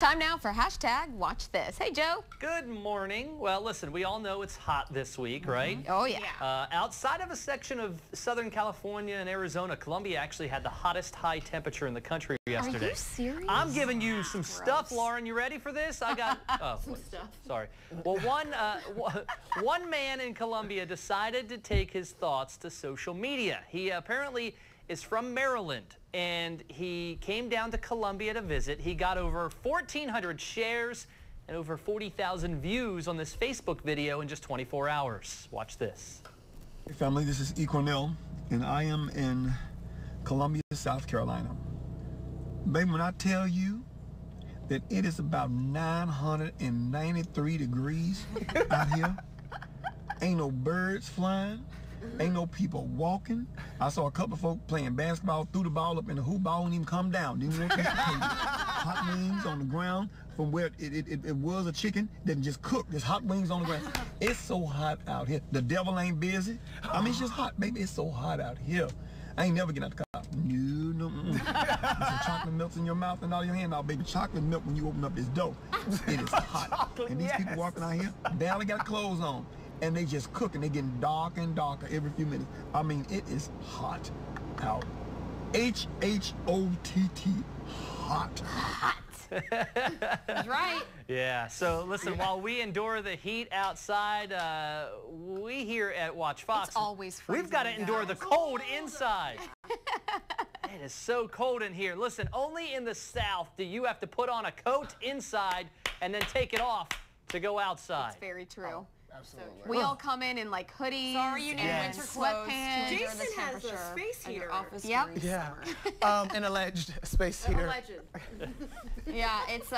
Time now for hashtag Watch This. Hey, Joe. Good morning. Well, listen, we all know it's hot this week, right? Oh, yeah. Outside of a section of Southern California and Arizona, Columbia actually had the hottest high temperature in the country yesterday. Are you serious? I'm giving you some stuff, Lauren. You ready for this? I got some stuff. Sorry. Well, one man in Columbia decided to take his thoughts to social media. He apparently is from Maryland, and he came down to Columbia to visit. He got over 1,400 shares and over 40,000 views on this Facebook video in just 24 hours. Watch this. Hey family, this is E. Cornell, and I am in Columbia, South Carolina. Baby, when I tell you that it is about 993 degrees out here, ain't no birds flying, ain't no people walking. I saw a couple of folk playing basketball, threw the ball up in the hoop, ball didn't even come down. Didn't want to hot wings on the ground from where it was a chicken that just cooked. There's hot wings on the ground. It's so hot out here. The devil ain't busy. I mean, it's just hot, baby. It's so hot out here. I ain't never getting out the car. No. Some chocolate melts in your mouth and all your hand out, baby. Chocolate milk when you open up this door. It is hot. And these people walking out here, they only got clothes on. And they just cook, and they getting darker and darker every few minutes. I mean, it is hot out. H-H-O-T-T, hot. Hot. That's right. Yeah, so listen, while we endure the heat outside, we here at Watch Fox, It's always freezing. We've got to endure the cold inside. It is so cold in here. Listen, only in the South do you have to put on a coat inside and then take it off to go outside. It's very true. Absolutely. We all come in like hoodies and sweatpants. Jason has a space heater. Yep. Yeah. An alleged space heater. Alleged. Yeah, it's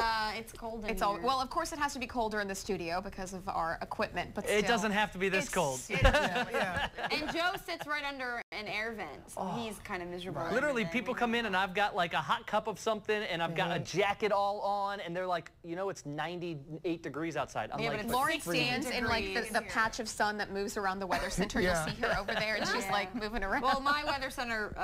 cold in here. Well, of course it has to be colder in the studio because of our equipment, but still. It doesn't have to be this cold. Yeah. And Joe sits right under an air vent, so he's kind of miserable. Right. Literally, people come in and I've got like a hot cup of something and I've got a jacket all on and they're like, you know, it's 98 degrees outside. I'm like, but Lauren stands in like the patch of sun that moves around the weather center. You'll see her over there and she's like moving around. Well, my weather center,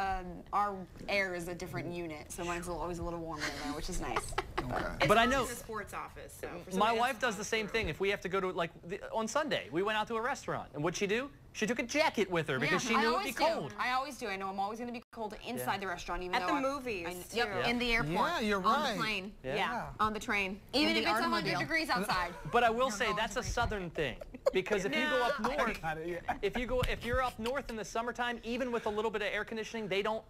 our air is a different unit, so mine's always a little warmer in there, which is nice. Okay. But I know the sports office. So my wife does the same thing. If we have to go to like on Sunday, we went out to a restaurant, and what'd she do? She took a jacket with her because she knew it'd be cold. I always do. I know I'm always going to be cold inside the restaurant, even at the movies. Yep, in the airport. Yeah, you're right. On the plane. Yeah. On the train. Even if it's 100 degrees outside. But I will say that's a southern thing, because if you go up north, if you're up north in the summertime, even with a little bit of air conditioning, they don't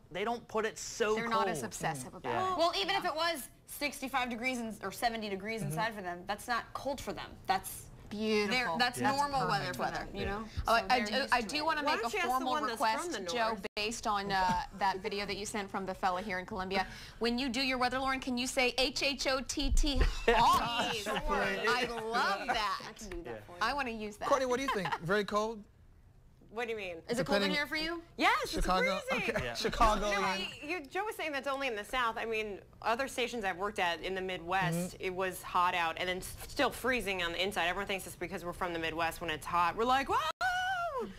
put it so cold. They're not as obsessive about it. Well, even if it was 65 degrees or 70 degrees inside for them, that's not cold for them. That's beautiful. That's normal weather for them, you know? Oh, I do want to make a formal request, Joe, based on that video that you sent from the fella here in Columbia. When you do your weather, Lauren, can you say H-H-O-T-T, hot? I love that. I can do that for you. I want to use that. Courtney, what do you think? Very cold? What do you mean? Is it cold in here for you? Yes, Chicago? it's freezing. Okay. Yeah. Chicago. No, Joe was saying that's only in the South. I mean, other stations I've worked at in the Midwest, it was hot out and then still freezing on the inside. Everyone thinks it's because we're from the Midwest. When it's hot, we're like, whoa!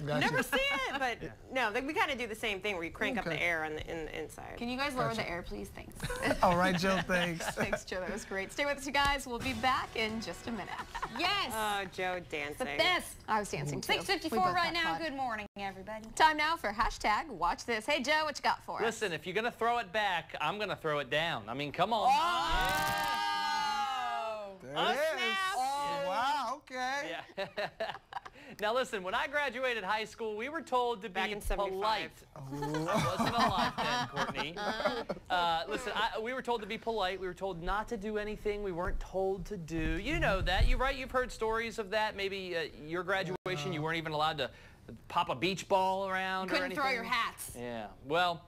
Gotcha. Never see it, but no, we kind of do the same thing where you crank up the air on the inside. Can you guys lower the air, please? Thanks. All right, Joe, thanks. Thanks, Joe. That was great. Stay with us, you guys. We'll be back in just a minute. Yes. Oh, Joe dancing. The best. I was dancing too. 6:54 right now. Good morning, everybody. Time now for hashtag Watch This. Hey, Joe, what you got for us? Listen, if you're gonna throw it back, I'm gonna throw it down. I mean, come on. There it is. Oh, wow, okay. Yeah. Now listen, when I graduated high school, we were told to be Back in 75. polite. I wasn't alive then, Courtney. Listen, we were told to be polite. We were told not to do anything we weren't told to do. You know that. You've heard stories of that. Maybe your graduation, you weren't even allowed to pop a beach ball around or anything. Couldn't throw your hats. Yeah. Well,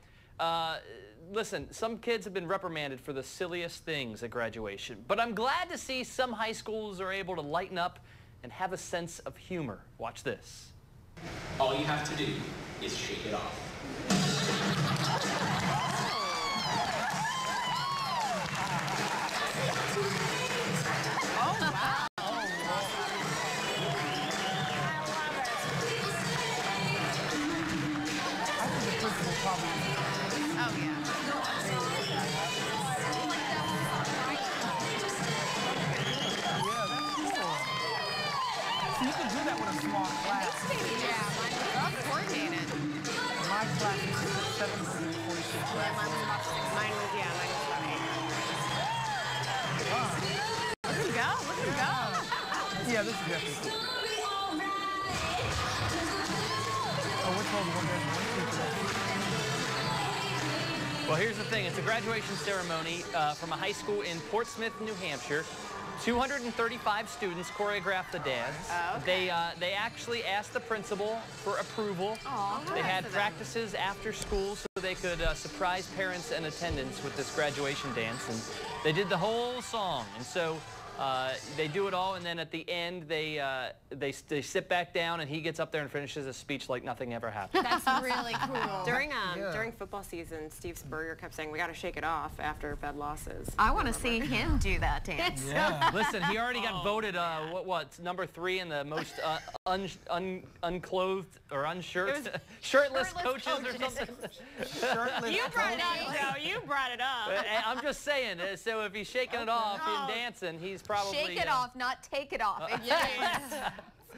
listen, some kids have been reprimanded for the silliest things at graduation. But I'm glad to see some high schools are able to lighten up and have a sense of humor. Watch this. All you have to do is shake it off. Oh, wow. Oh, yeah. small class. Yeah, mine was all coordinated. My class was 746 Yeah, classes. mine was about 6. Mine was about 8. Wow. Look at him go. Look at him go. Yeah, this is definitely cool. Oh, which one? Well, here's the thing. It's a graduation ceremony from a high school in Portsmouth, New Hampshire. 235 students choreographed the dance. Okay. They actually asked the principal for approval. They had practices after school so they could surprise parents and attendants with this graduation dance, and they did the whole song. And so they do it all, and then at the end they sit back down, and he gets up there and finishes a speech like nothing ever happened. That's really cool. During football season, Steve Spurrier kept saying, "We got to shake it off after bad losses." I want to see him do that dance. Yeah. Listen, he already got voted number 3 in the most unclothed or shirtless coaches or something. Shirtless You brought it up, Joe. You brought it up. I'm just saying. So if he's shaking it off and dancing, he's probably Shake it off, not take it off. It's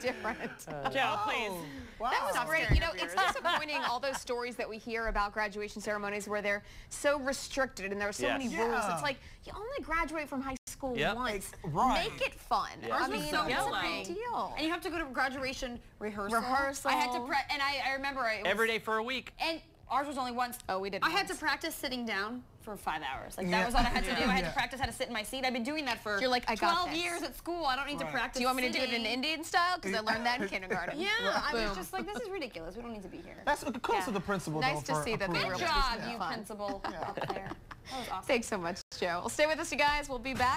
different. Joe, please. Wow. That was great. You know, it's disappointing, all those stories that we hear about graduation ceremonies where they're so restricted and there are so many rules. It's like, you only graduate from high school once. Right. Make it fun. Ours I mean, was so it's a boring. big deal. And you have to go to graduation rehearsal. Rehearsal. I had to and I remember it was, every day for a week. And ours was only once. Oh, we did I had once. to practice sitting down for 5 hours. Like that was all I had to do. I had to practice how to sit in my seat. I've been doing that for You're like, I got 12 this. years at school. I don't need to practice. Do you want me to do it in sitting. Indian style? Because I learned that in kindergarten. Yeah, I was Boom. just like, this is ridiculous. We don't need to be here. That's kudos to the principal. Nice though, to for see that they approving. were Good able to do job, something you fun. principal up there. That was awesome. Thanks so much, Joe. Well, stay with us, you guys. We'll be back.